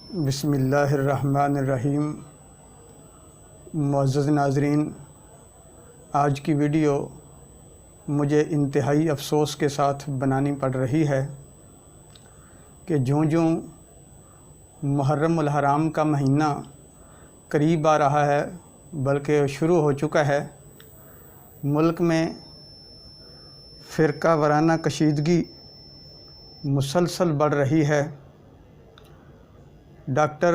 بسم اللہ الرحمن الرحیم۔ معزز ناظرین، آج کی ویڈیو مجھے انتہائی افسوس کے ساتھ بنانی پڑ رہی ہے کہ جوں محرم الحرام کا مہینہ قریب آ رہا ہے، بلکہ شروع ہو چکا ہے، ملک میں فرقہ وارانہ کشیدگی مسلسل بڑھ رہی ہے۔ ڈاکٹر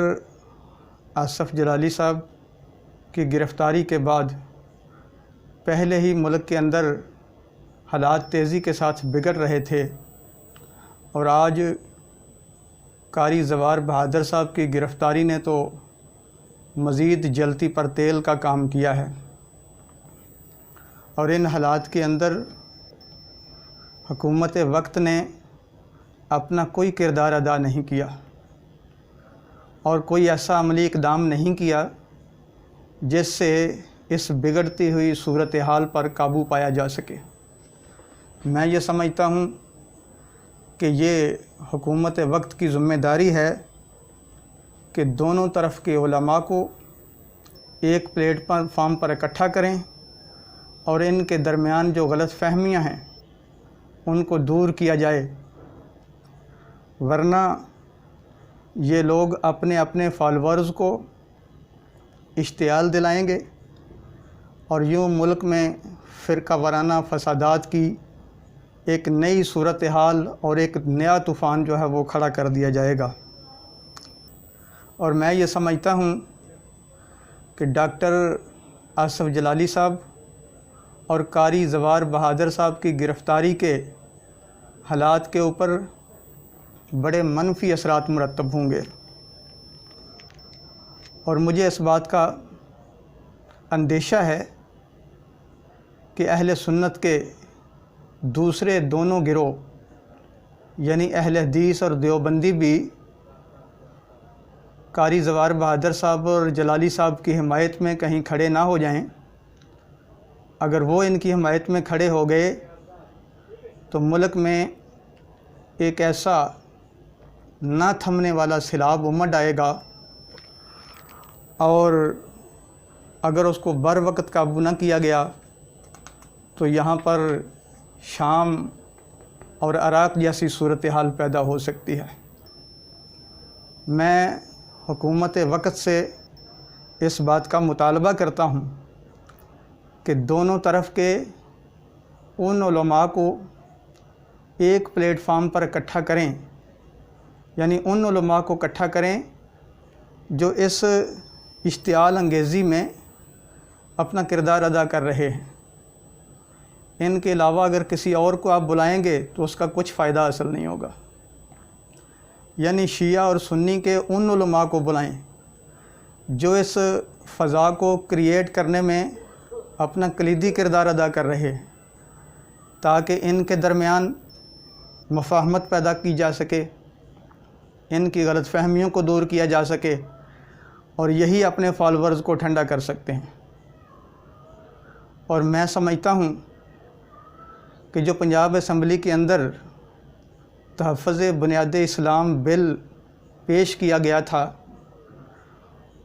آصف جلالی صاحب کی گرفتاری کے بعد پہلے ہی ملک کے اندر حالات تیزی کے ساتھ بگڑ رہے تھے، اور آج قاری زوار بہادر صاحب کی گرفتاری نے تو مزید جلتی پر تیل کا کام کیا ہے۔ اور ان حالات کے اندر حکومت وقت نے اپنا کوئی کردار ادا نہیں کیا اور کوئی ایسا عملی اقدام نہیں کیا جس سے اس بگڑتی ہوئی صورتحال پر قابو پایا جا سکے۔ میں یہ سمجھتا ہوں کہ یہ حکومت وقت کی ذمہ داری ہے کہ دونوں طرف کے علماء کو ایک پلیٹ فارم پر اکٹھا کریں اور ان کے درمیان جو غلط فہمیاں ہیں ان کو دور کیا جائے، ورنہ یہ لوگ اپنے اپنے فالورز کو اشتعال دلائیں گے اور یوں ملک میں فرقہ وارانہ فسادات کی ایک نئی صورتحال اور ایک نیا طوفان جو ہے وہ کھڑا کر دیا جائے گا۔ اور میں یہ سمجھتا ہوں کہ ڈاکٹر آصف جلالی صاحب اور قاری زوار بہادر صاحب کی گرفتاری کے حالات کے اوپر بڑے منفی اثرات مرتب ہوں گے، اور مجھے اس بات کا اندیشہ ہے کہ اہل سنت کے دوسرے دونوں گروہ یعنی اہل حدیث اور دیوبندی بھی قاری زوار بہادر صاحب اور جلالی صاحب کی حمایت میں کہیں کھڑے نہ ہو جائیں۔ اگر وہ ان کی حمایت میں کھڑے ہو گئے تو ملک میں ایک ایسا نہ تھمنے والا سیلاب امڈ آئے گا، اور اگر اس کو بر وقت قابو نہ کیا گیا تو یہاں پر شام اور عراق جیسی صورتحال پیدا ہو سکتی ہے۔ میں حکومت وقت سے اس بات کا مطالبہ کرتا ہوں کہ دونوں طرف کے ان علماء کو ایک پلیٹ فارم پر اکٹھا کریں، یعنی ان علماء کو اکٹھا کریں جو اس اشتعال انگیزی میں اپنا کردار ادا کر رہے ہیں۔ ان کے علاوہ اگر کسی اور کو آپ بلائیں گے تو اس کا کچھ فائدہ حاصل نہیں ہوگا۔ یعنی شیعہ اور سنی کے ان علماء کو بلائیں جو اس فضا کو کریٹ کرنے میں اپنا کلیدی کردار ادا کر رہے ہیں، تاکہ ان کے درمیان مفاہمت پیدا کی جا سکے، ان کی غلط فہمیوں کو دور کیا جا سکے، اور یہی اپنے فالورز کو ٹھنڈا کر سکتے ہیں۔ اور میں سمجھتا ہوں کہ جو پنجاب اسمبلی کے اندر تحفظ بنیاد اسلام بل پیش کیا گیا تھا،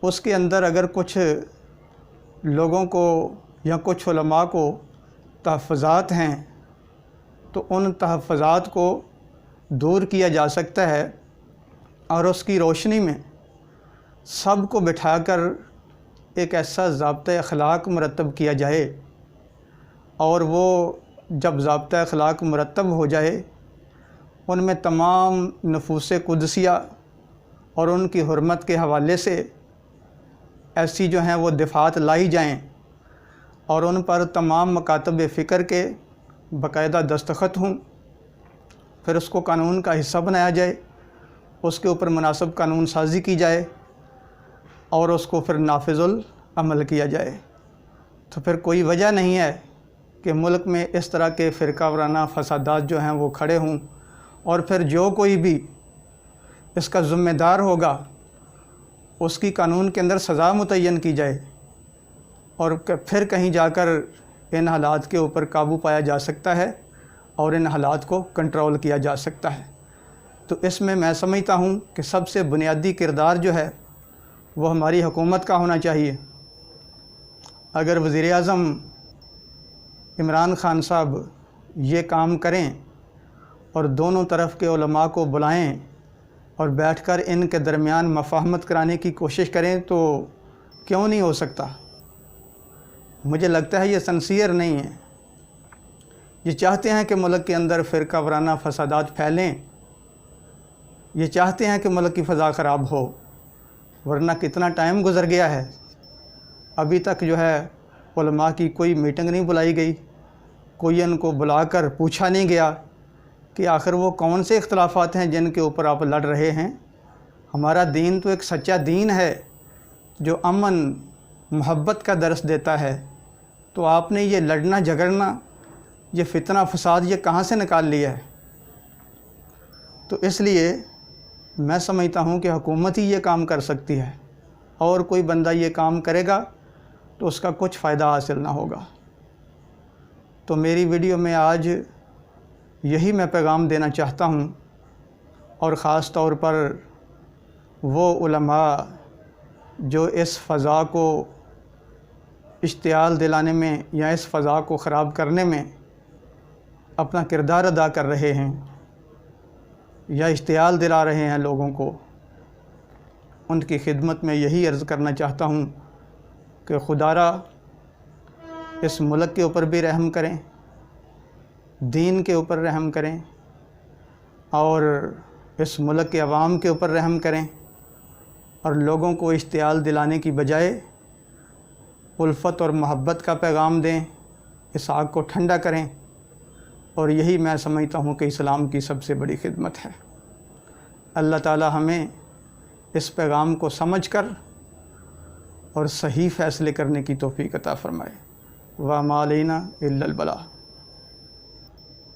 اس کے اندر اگر کچھ لوگوں کو یا کچھ علماء کو تحفظات ہیں تو ان تحفظات کو دور کیا جا سکتا ہے، اور اس کی روشنی میں سب کو بٹھا کر ایک ایسا ضابطۂ اخلاق مرتب کیا جائے، اور وہ جب ضابطۂ اخلاق مرتب ہو جائے ان میں تمام نفوس قدسیہ اور ان کی حرمت کے حوالے سے ایسی جو ہیں وہ دفعات لائی جائیں، اور ان پر تمام مکاتب فکر کے باقاعدہ دستخط ہوں، پھر اس کو قانون کا حصہ بنایا جائے، اس کے اوپر مناسب قانون سازی کی جائے، اور اس کو پھر نافذ العمل کیا جائے۔ تو پھر کوئی وجہ نہیں ہے کہ ملک میں اس طرح کے فرقہ وارانہ فسادات جو ہیں وہ کھڑے ہوں، اور پھر جو کوئی بھی اس کا ذمہ دار ہوگا اس کی قانون کے اندر سزا متعین کی جائے، اور پھر کہیں جا کر ان حالات کے اوپر قابو پایا جا سکتا ہے اور ان حالات کو کنٹرول کیا جا سکتا ہے۔ تو اس میں سمجھتا ہوں کہ سب سے بنیادی کردار جو ہے وہ ہماری حکومت کا ہونا چاہیے۔ اگر وزیر اعظم عمران خان صاحب یہ کام کریں اور دونوں طرف کے علماء کو بلائیں اور بیٹھ کر ان کے درمیان مفاہمت کرانے کی کوشش کریں تو کیوں نہیں ہو سکتا؟ مجھے لگتا ہے یہ سنسیئر نہیں ہے۔ یہ چاہتے ہیں کہ ملک کے اندر فرقہ وارانہ فسادات پھیلیں، یہ چاہتے ہیں کہ ملک کی فضا خراب ہو، ورنہ کتنا ٹائم گزر گیا ہے، ابھی تک جو ہے علماء کی کوئی میٹنگ نہیں بلائی گئی، کوئی ان کو بلا کر پوچھا نہیں گیا کہ آخر وہ کون سے اختلافات ہیں جن کے اوپر آپ لڑ رہے ہیں۔ ہمارا دین تو ایک سچا دین ہے جو امن محبت کا درس دیتا ہے، تو آپ نے یہ لڑنا جھگڑنا، یہ فتنہ فساد یہ کہاں سے نکال لیا ہے؟ تو اس لیے میں سمجھتا ہوں کہ حکومت ہی یہ کام کر سکتی ہے، اور کوئی بندہ یہ کام کرے گا تو اس کا کچھ فائدہ حاصل نہ ہوگا۔ تو میری ویڈیو میں آج یہی میں پیغام دینا چاہتا ہوں، اور خاص طور پر وہ علماء جو اس فضا کو اشتعال دلانے میں یا اس فضا کو خراب کرنے میں اپنا کردار ادا کر رہے ہیں یا اشتعال دلا رہے ہیں لوگوں کو، ان کی خدمت میں یہی عرض کرنا چاہتا ہوں کہ خدا را اس ملک کے اوپر بھی رحم کریں، دین کے اوپر رحم کریں، اور اس ملک کے عوام کے اوپر رحم کریں، اور لوگوں کو اشتعال دلانے کی بجائے الفت اور محبت کا پیغام دیں، اس آگ کو ٹھنڈا کریں، اور یہی میں سمجھتا ہوں کہ اسلام کی سب سے بڑی خدمت ہے۔ اللہ تعالی ہمیں اس پیغام کو سمجھ کر اور صحیح فیصلے کرنے کی توفیق عطا فرمائے۔ وَمَا عَلَيْنَا إِلَّا الْبَلَاغُ۔